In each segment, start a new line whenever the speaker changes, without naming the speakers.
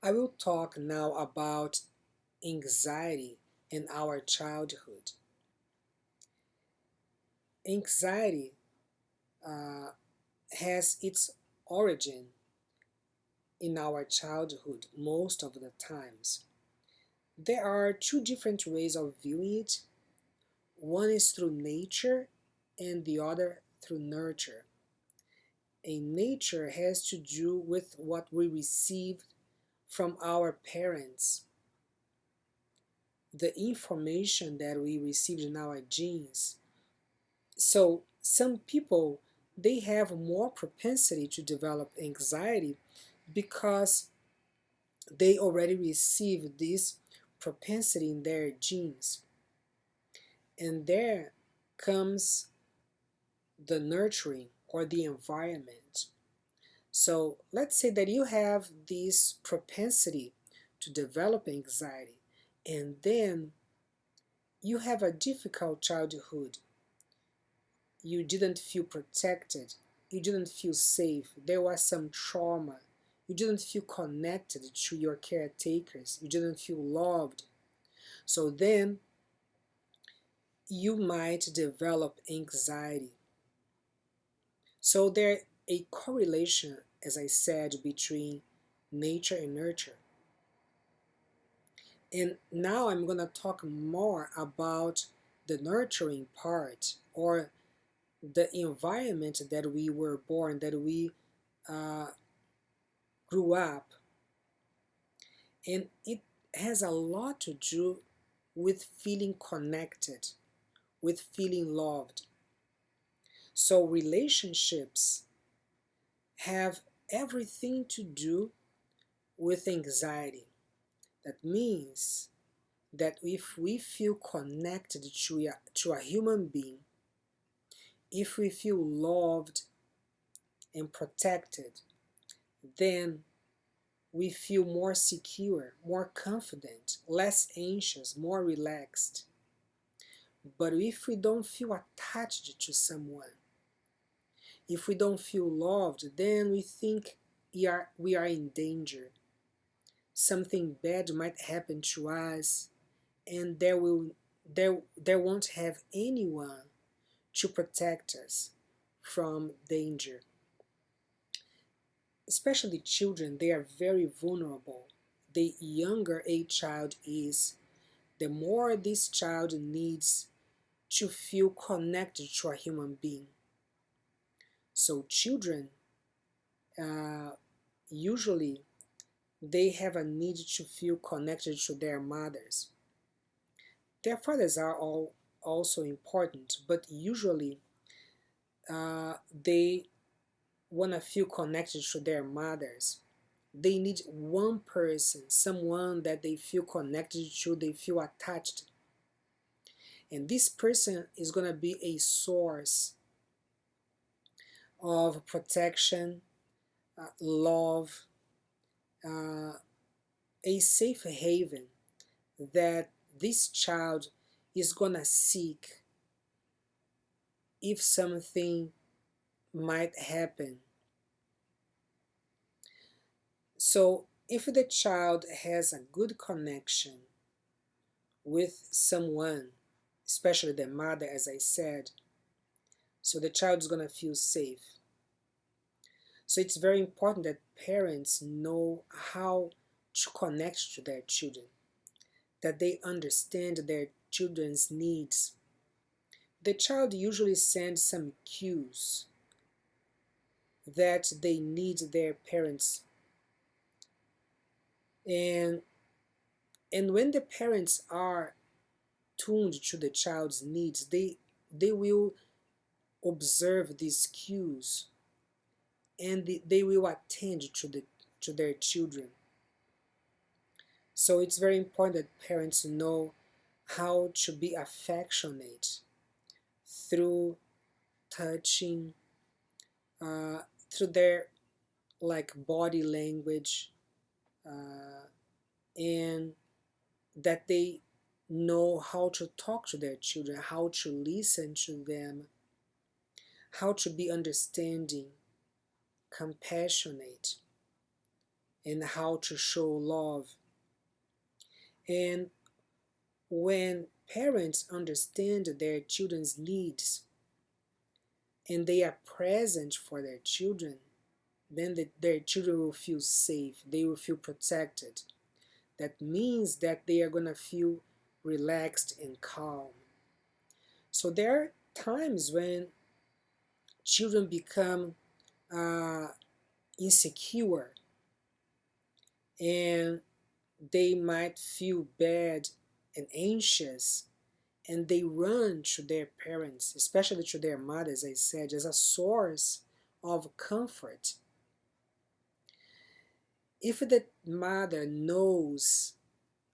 I will talk now about anxiety in our childhood. Anxiety uh, has its origin in our childhood most of the times. There are two different ways of viewing it. One is through nature and the other through nurture. A nature has to do with what we receive from our parents, the information that we received in our genes. So some people, they have more propensity to develop anxiety because they already receive this propensity in their genes. And there comes the nurturing or the environment. So let's say that you have this propensity to develop anxiety, and then you have a difficult childhood. You didn't feel protected, you didn't feel safe, there was some trauma, you didn't feel connected to your caretakers, you didn't feel loved. So then you might develop anxiety. So there a correlation, as I said, between nature and nurture. And now I'm going to talk more about the nurturing part, or the environment that we were born, that we uh, grew up. And it has a lot to do with feeling connected, with feeling loved. So relationships have everything to do with anxiety. That means that if we feel connected to a human being, if we feel loved and protected, then we feel more secure, more confident, less anxious, more relaxed. But if we don't feel attached to someone, if we don't feel loved, then we think we are in danger. Something bad might happen to us, and there won't have anyone to protect us from danger. Especially children, they are very vulnerable. The younger a child is, the more this child needs to feel connected to a human being. So children, uh, usually, they have a need to feel connected to their mothers. Their fathers are all also important, but usually they want to feel connected to their mothers. They need one person, someone that they feel connected to, they feel attached. And this person is going to be a source of protection, love, uh, a safe haven that this child is going to seek if something might happen. So, if the child has a good connection with someone, especially the mother, as I said, so the child is going to feel safe. So, it's very important that parents know how to connect to their children, that they understand their children's needs. The child usually sends some cues that they need their parents, and when the parents are tuned to the child's needs, they will observe these cues, and they will attend to their children. So it's very important that parents know how to be affectionate through touching, uh, through their like body language, uh, and that they know how to talk to their children, how to listen to them, how to be understanding, compassionate, and how to show love. And when parents understand their children's needs and they are present for their children, then their children will feel safe, they will feel protected. That means that they are going to feel relaxed and calm. So there are times when children become uh, insecure and they might feel bad and anxious, and they run to their parents, especially to their mother, as I said, as a source of comfort. If the mother knows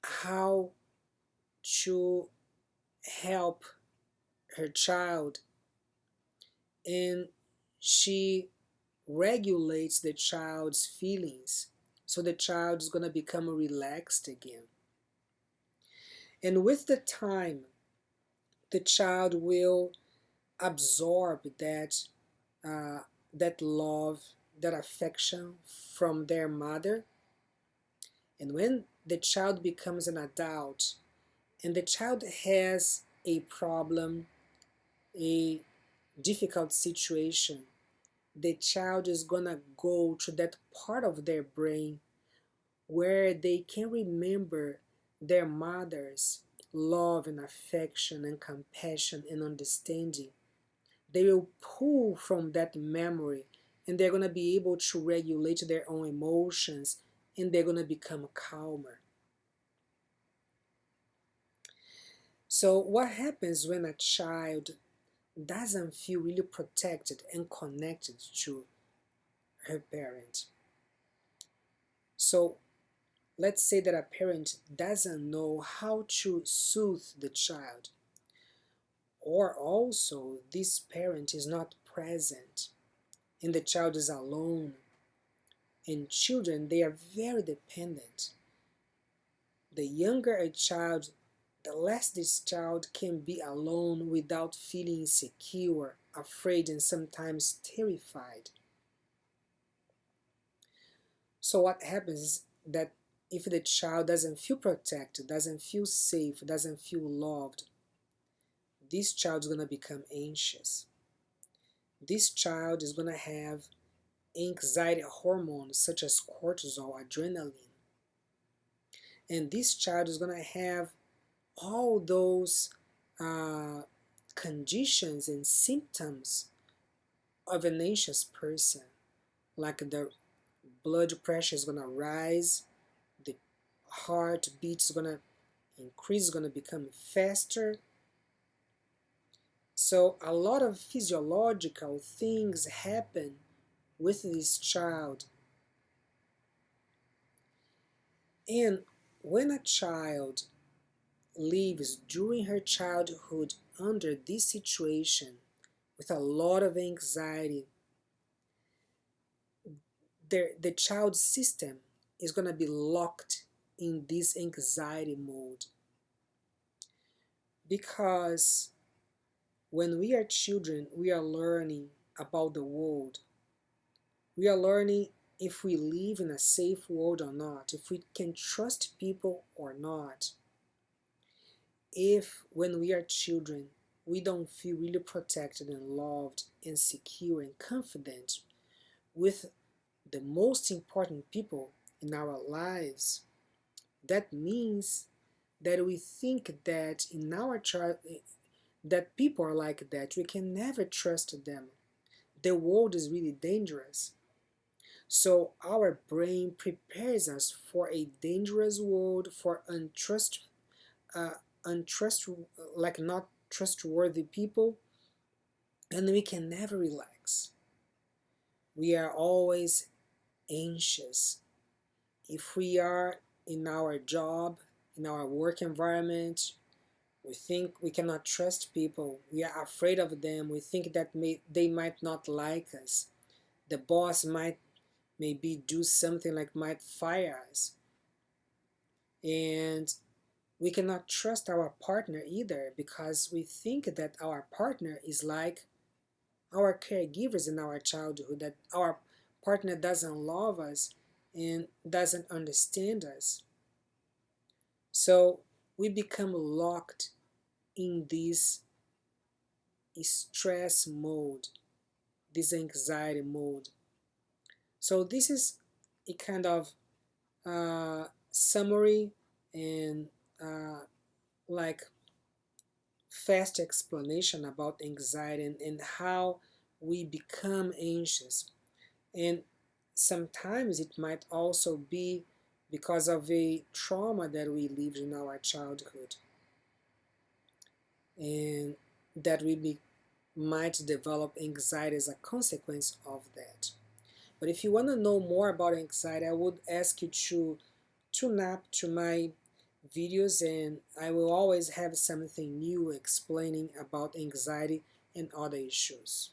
how to help her child and she regulates the child's feelings, so the child is going to become relaxed again. And with the time, the child will absorb uh, that love, that affection from their mother. And when the child becomes an adult and the child has a problem, a difficult situation, the child is gonna go to that part of their brain where they can remember their mother's love and affection and compassion and understanding. They will pull from that memory and they're going to be able to regulate their own emotions and they're going to become calmer. So, what happens when a child doesn't feel really protected and connected to her parent? So, let's say that a parent doesn't know how to soothe the child, or also this parent is not present and the child is alone. And children, they are very dependent. The younger a child, the less this child can be alone without feeling insecure, afraid, and sometimes terrified. So what happens is that if the child doesn't feel protected, doesn't feel safe, doesn't feel loved, this child is going to become anxious. This child is going to have anxiety hormones such as cortisol, adrenaline. And this child is going to have all those uh, conditions and symptoms of an anxious person, like the blood pressure is going to rise, the heartbeat is going to increase, going to become faster. So a lot of physiological things happen with this child. And when a child lives during her childhood under this situation with a lot of anxiety, the child's system is going to be locked in this anxiety mode, because when we are children, we are learning about the world. We are learning if we live in a safe world or not, if we can trust people or not. If when we are children, we don't feel really protected and loved and secure and confident with the most important people in our lives, that means that we think that in our child that people are like that, we can never trust them. The world is really dangerous. So our brain prepares us for a dangerous world, for uh, untrust, like not trustworthy people, and we can never relax. We are always anxious. If we are in our job, in our work environment, we think we cannot trust people. We are afraid of them. We think that they might not like us. The boss might maybe do something like might fire us. And we cannot trust our partner either, because we think that our partner is like our caregivers in our childhood, that our partner doesn't love us and doesn't understand us. So we become locked in this stress mode, this anxiety mode. So this is a kind of summary and uh, like fast explanation about anxiety and how we become anxious. And sometimes it might also be because of a trauma that we lived in our childhood and that might develop anxiety as a consequence of that. But if you want to know more about anxiety, I would ask you to tune up to my videos, and I will always have something new explaining about anxiety and other issues.